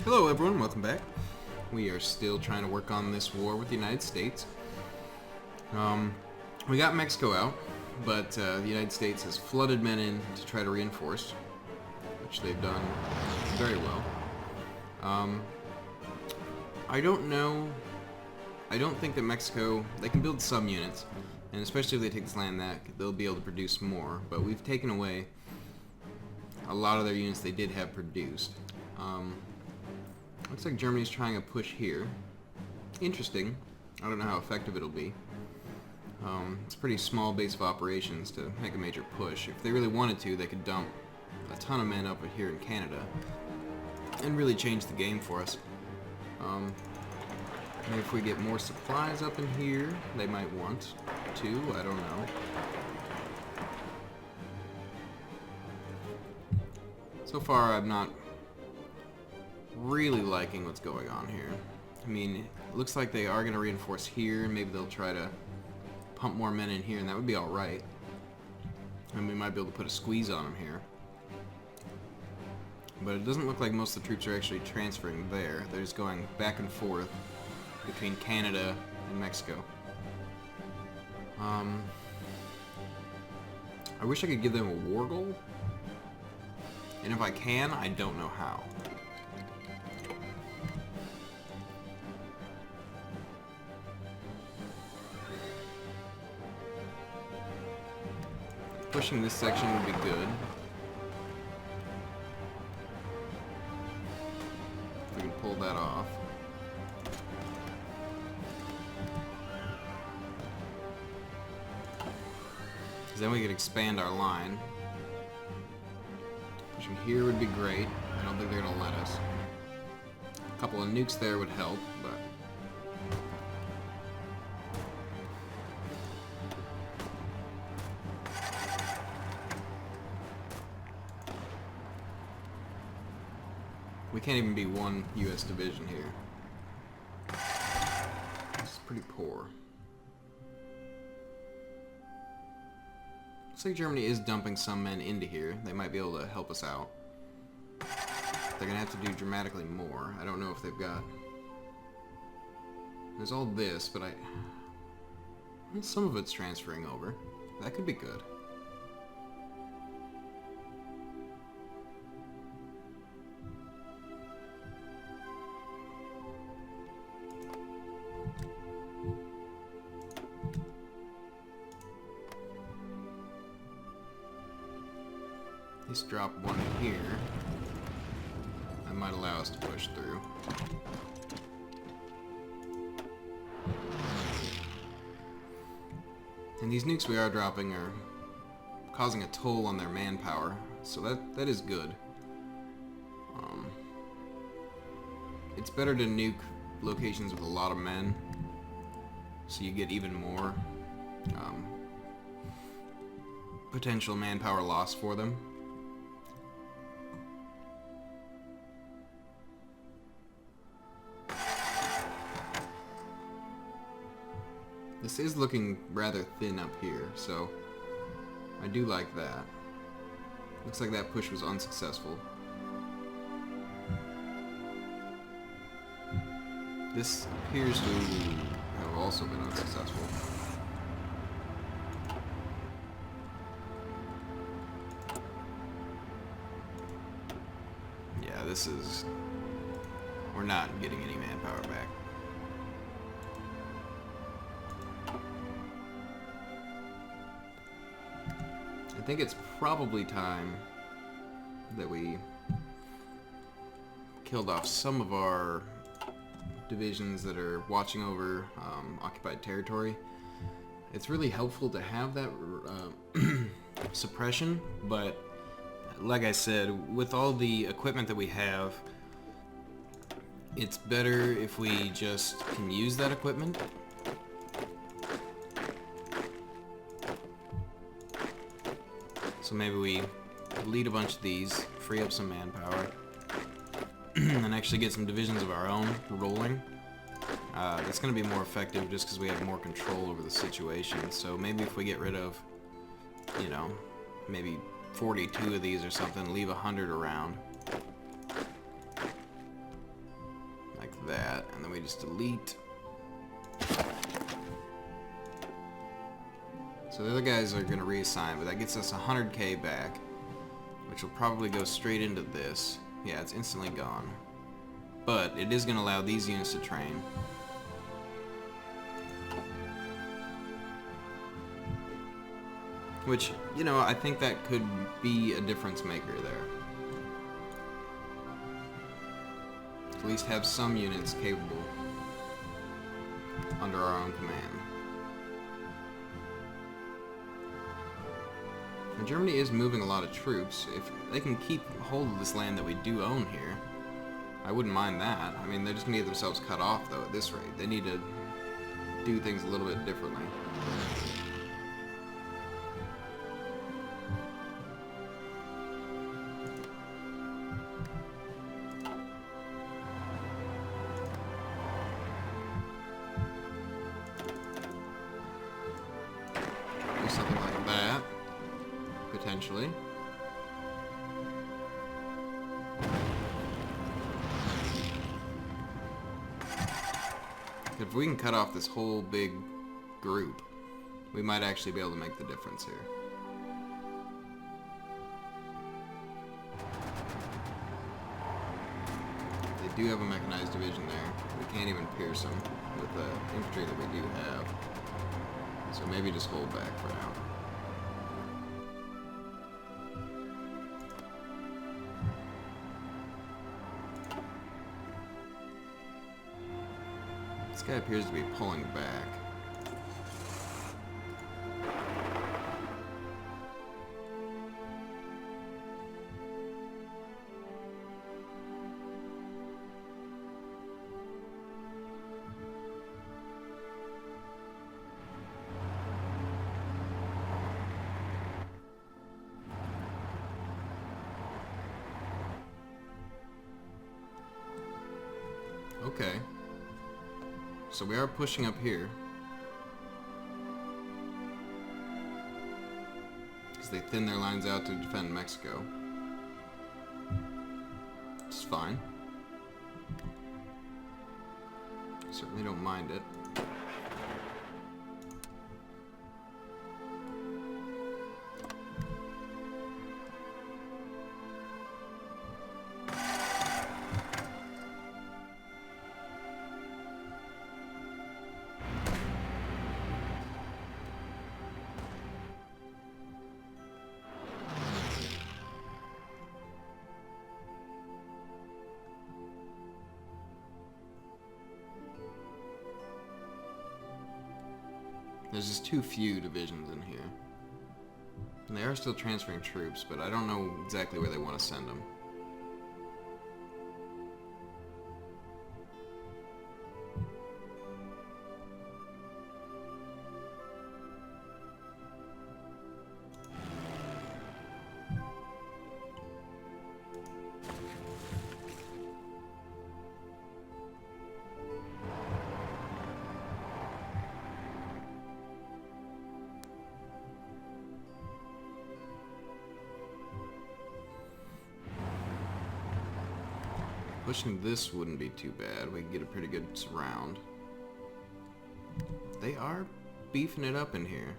Hello everyone, welcome back. We are still trying to work on this war with the United States. We got Mexico out, but the United States has flooded men in to try to reinforce, which they've done very well. I don't know. I don't think that Mexico, they can build some units, and especially if they take this land back, they'll be able to produce more, but we've taken away a lot of their units they did have produced. Looks like Germany's trying a push here. Interesting. I don't know how effective it'll be. It's a pretty small base of operations to make a major push. If they really wanted to, they could dump a ton of men up here in Canada and really change the game for us. Maybe if we get more supplies up in here, they might want to. I don't know. So far, I'm not really liking what's going on here. I mean, it looks like they are going to reinforce here, and maybe they'll try to pump more men in here, and that would be alright. And we might be able to put a squeeze on them here. But it doesn't look like most of the troops are actually transferring there. They're just going back and forth between Canada and Mexico. I wish I could give them a war goal. And if I can, I don't know how. Pushing this section would be good. If we can pull that off. Because then we could expand our line. Pushing here would be great. I don't think they're going to let us. A couple of nukes there would help, but... we can't even be one U.S. division here. It's pretty poor. Looks like Germany is dumping some men into here. They might be able to help us out. They're gonna have to do dramatically more. I don't know if they've got... There's all this, but well, some of it's transferring over. That could be good. Let's drop one here. That might allow us to push through. And these nukes we are dropping are causing a toll on their manpower, so that is good. It's better to nuke locations with a lot of men, so you get even more potential manpower loss for them. This is looking rather thin up here, so I do like that. Looks like that push was unsuccessful. This appears to have also been unsuccessful. Yeah, this is... we're not getting any manpower back. I think it's probably time that we killed off some of our divisions that are watching over occupied territory. It's really helpful to have that suppression, but like I said, with all the equipment that we have, it's better if we just can use that equipment. So maybe we delete a bunch of these, free up some manpower, and actually get some divisions of our own rolling. That's going to be more effective just because we have more control over the situation. So maybe if we get rid of, you know, maybe 42 of these or something, leave 100 around. we just delete. So the other guys are going to reassign, but that gets us 100k back, which will probably go straight into this. Yeah, it's instantly gone. But it is going to allow these units to train. Which, you know, I think that could be a difference maker there. At least have some units capable under our own command. And Germany is moving a lot of troops. If they can keep hold of this land that we do own here, I wouldn't mind that. I mean, they're just going to get themselves cut off, though, at this rate. They need to do things a little bit differently. Do something like that, potentially. If we can cut off this whole big group, we might actually be able to make the difference here. They do have a mechanized division there. We can't even pierce them with the infantry that we do have. So maybe just hold back for now. This guy appears to be pulling back. Okay. So we are pushing up here. Because they thin their lines out to defend Mexico. It's fine. Certainly don't mind it. There's just too few divisions in here. And they are still transferring troops, but I don't know exactly where they want to send them. Pushing this wouldn't be too bad. We can get a pretty good surround. They are beefing it up in here.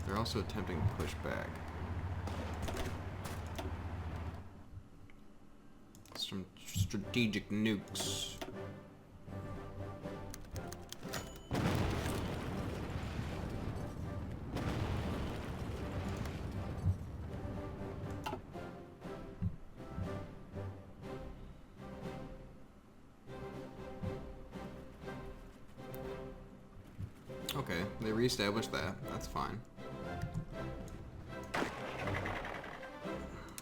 They're also attempting to push back. Some strategic nukes. Okay, they reestablished that. That's fine.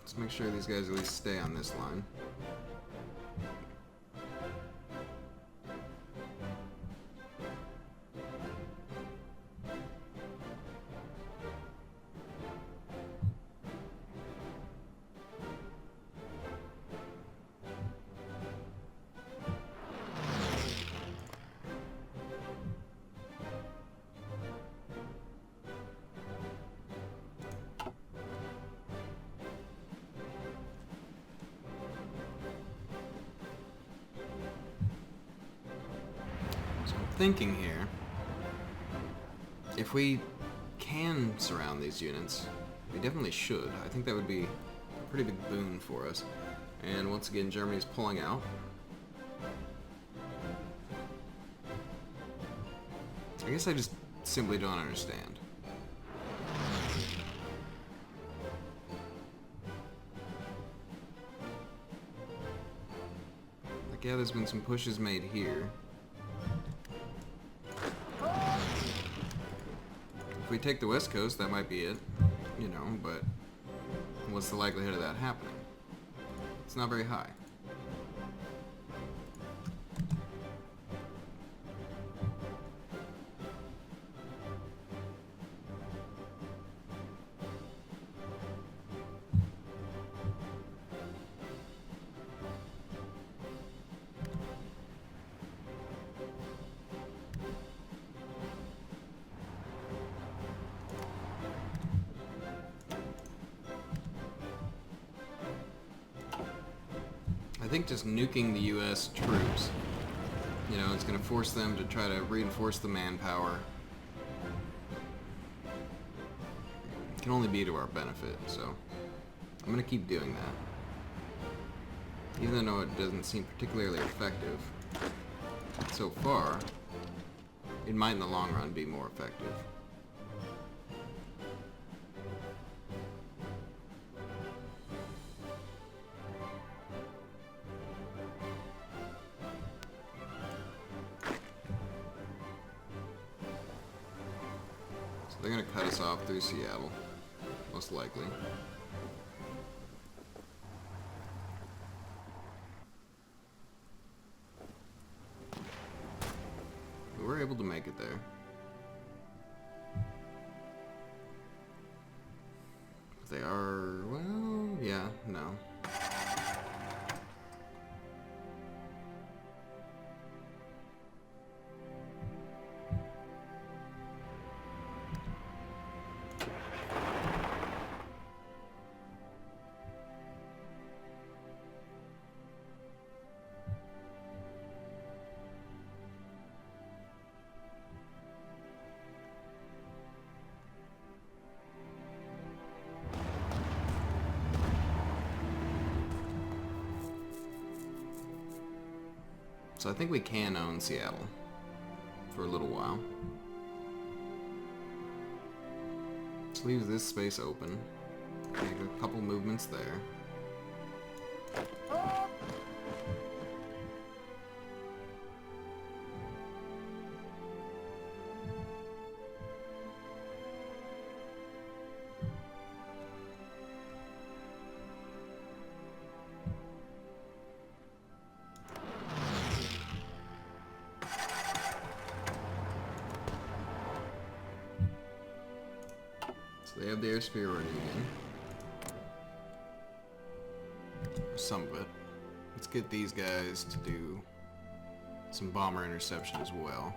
Let's make sure these guys at least stay on this line. thinking here, if we can surround these units, we definitely should. I think that would be a pretty big boon for us. And once again, Germany's pulling out. I guess I just simply don't understand. Like, yeah, there's been some pushes made here. If we take the West Coast, that might be it, you know, but what's the likelihood of that happening? It's not very high. I think just nuking the U.S. troops, you know, it's going to force them to try to reinforce the manpower. It can only be to our benefit, so I'm going to keep doing that. Even though it doesn't seem particularly effective so far, it might in the long run be more effective. They're gonna cut us off through Seattle, most likely. But we're able to make it there. They are, well, yeah, no. So I think we can own Seattle for a little while. Just leaves this space open. Make a couple movements there. So they have the airspear running again. Some of it. Let's get these guys to do some bomber interception as well.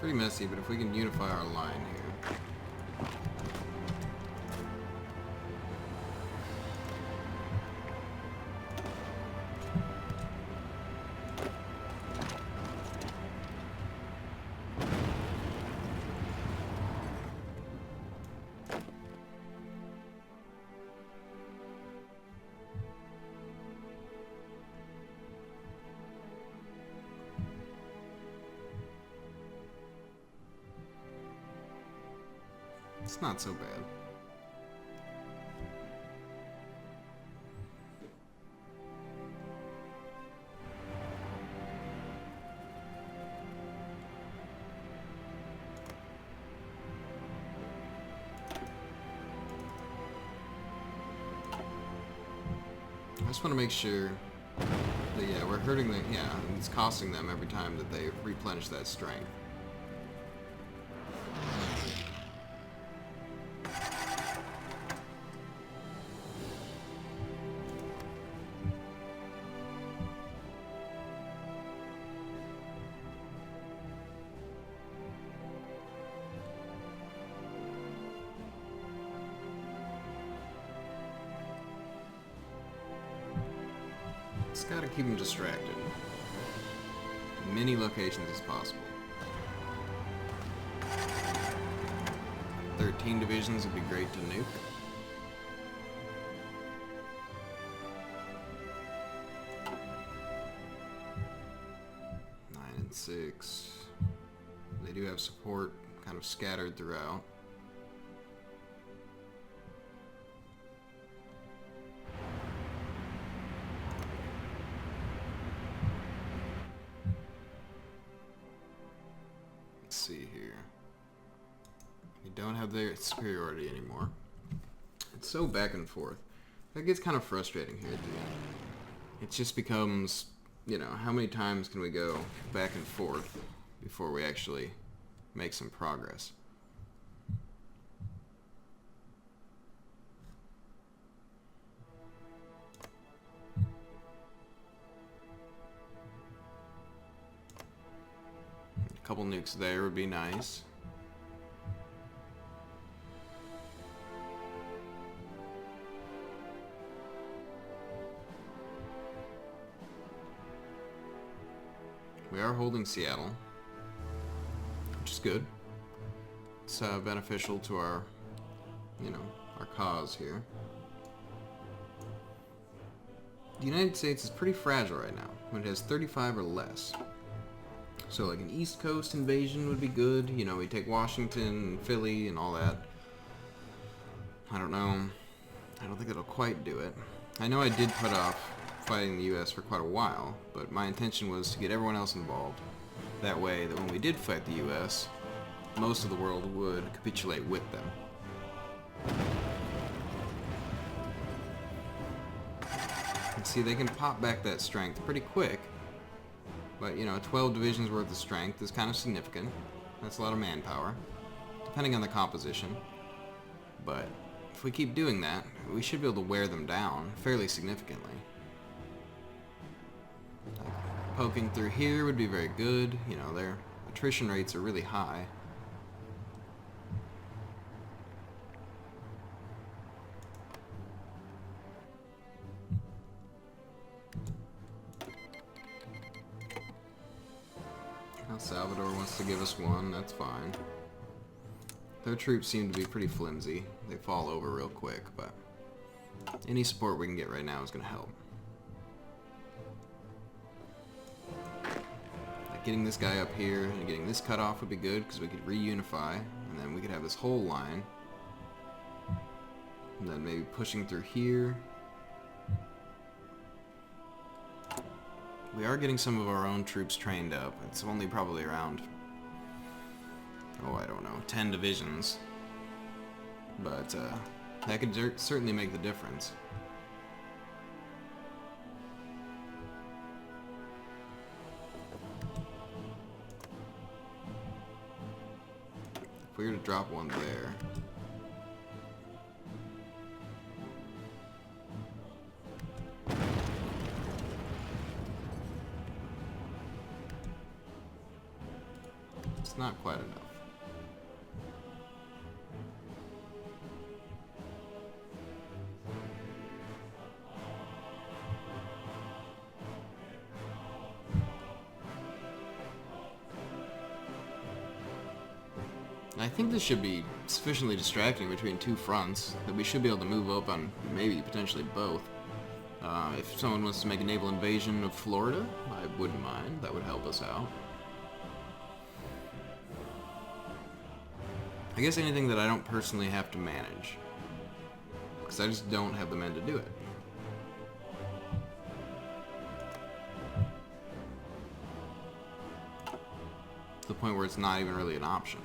Pretty messy, but if we can unify our line here. It's not so bad. I just want to make sure But yeah, we're hurting them. Yeah, and it's costing them every time that they replenish that strength. Just gotta keep them distracted. Many locations as possible. 13 divisions would be great to nuke. Nine and 6. They do have support kind of scattered throughout. See here. You don't have their superiority anymore. It's so back and forth. That gets kind of frustrating here at the end. It just becomes, you know, how many times can we go back and forth before we actually make some progress? A couple nukes there would be nice. We are holding Seattle, which is good. It's beneficial to our, you know, our cause here. The United States is pretty fragile right now when it has 35 or less. So like an East Coast invasion would be good. You know, we take Washington and Philly and all that. I don't know. I don't think it'll quite do it. I know I did put off fighting the U.S. for quite a while, but my intention was to get everyone else involved. That way, that when we did fight the U.S., most of the world would capitulate with them. And see, they can pop back that strength pretty quick. But, you know, 12 divisions worth of strength is kind of significant. That's a lot of manpower, depending on the composition. But if we keep doing that, we should be able to wear them down fairly significantly. Poking through here would be very good. You know, their attrition rates are really high. El Salvador wants to give us one, that's fine. Their troops seem to be pretty flimsy. They fall over real quick, but any support we can get right now is going to help. Like getting this guy up here and getting this cut off would be good because we could reunify, and then we could have this whole line. And then maybe pushing through here. We are getting some of our own troops trained up. It's only probably around, oh, I don't know, 10 divisions. But that could certainly make the difference. If we were to drop one there, it's not quite enough. I think this should be sufficiently distracting between two fronts that we should be able to move up on maybe potentially both. If someone wants to make a naval invasion of Florida, I wouldn't mind. That would help us out. I guess anything that I don't personally have to manage, because I just don't have the men to do it. To the point where it's not even really an option.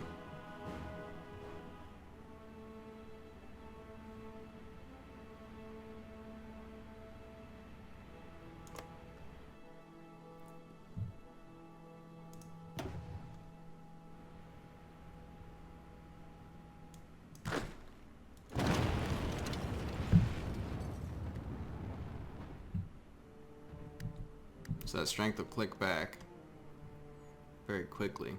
So that strength will click back very quickly.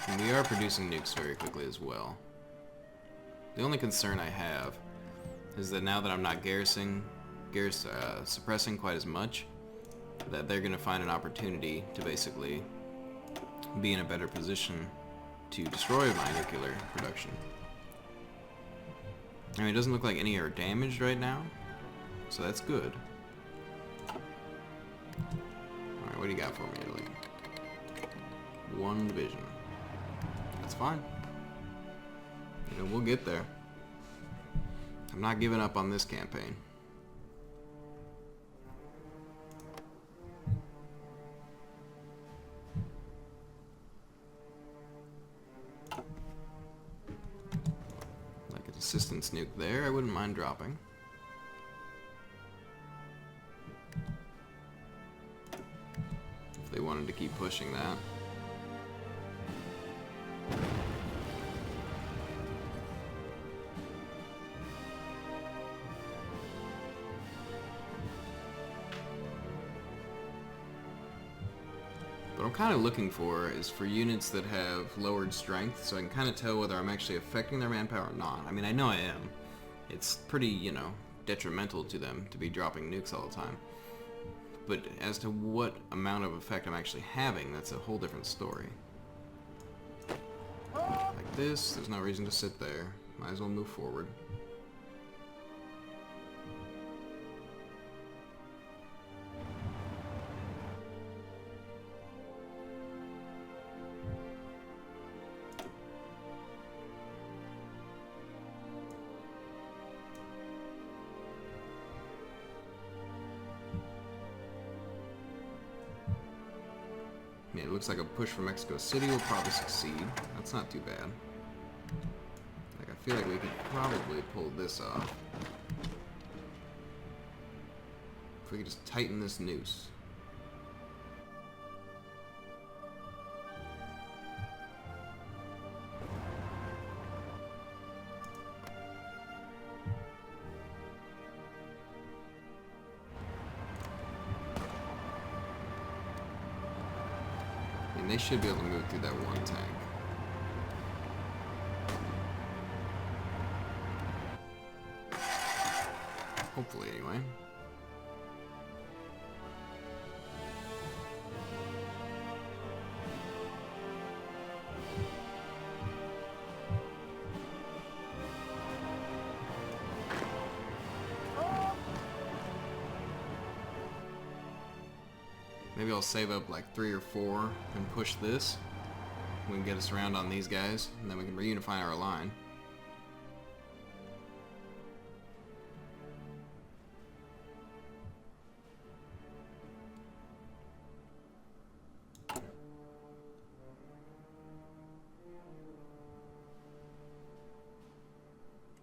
And we are producing nukes very quickly as well. The only concern I have is that now that I'm not suppressing quite as much, that they're going to find an opportunity to basically be in a better position to destroy my nuclear production. I mean, it doesn't look like any are damaged right now, so that's good. Alright, what do you got for me, Italy? 1 division. That's fine. You know, we'll get there. I'm not giving up on this campaign. Like an assistance nuke there, I wouldn't mind dropping. If they wanted to keep pushing that. What I'm kind of looking for is for units that have lowered strength, so I can kind of tell whether I'm actually affecting their manpower or not. I mean, I know I am. It's pretty, you know, detrimental to them to be dropping nukes all the time. But as to what amount of effect I'm actually having, that's a whole different story. Like this, there's no reason to sit there. Might as well move forward. Yeah, it looks like a push for Mexico City will probably succeed. That's not too bad. Like, I feel like we could probably pull this off. If we could just tighten this noose. And they should be able to move through that one tank. Hopefully, anyway. Maybe I'll save up like 3 or 4 and push this. We can get us around on these guys, and then we can reunify our line.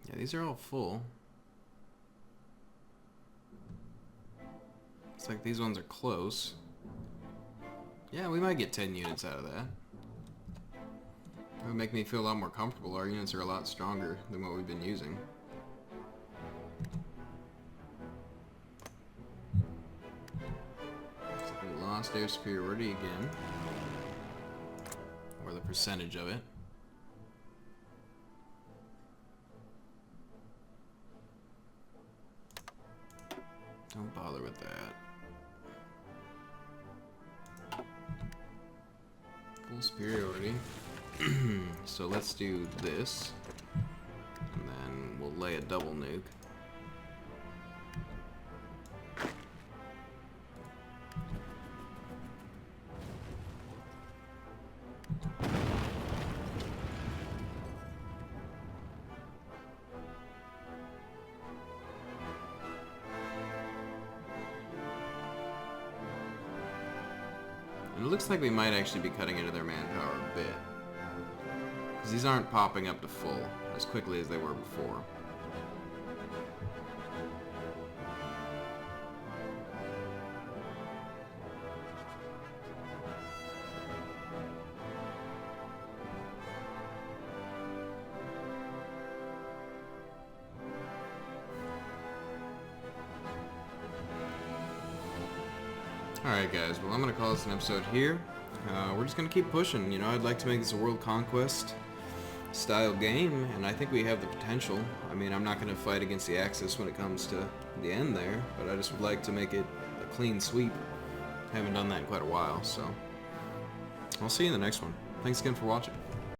Yeah, these are all full. Looks like these ones are close. Yeah, we might get 10 units out of that. That would make me feel a lot more comfortable. Our units are a lot stronger than what we've been using. Looks like we lost air superiority again. Or the percentage of it. Don't bother with that. Full superiority. So let's do this. And then we'll lay a double nuke. And it looks like we might actually be cutting into their manpower a bit. Because these aren't popping up to full as quickly as they were before. Alright guys, well I'm going to call this an episode here. We're just going to keep pushing, you know, I'd like to make this a world conquest style game, and I think we have the potential. I mean, I'm not going to fight against the Axis when it comes to the end there, but I just would like to make it a clean sweep. I haven't done that in quite a while, so I'll see you in the next one. Thanks again for watching.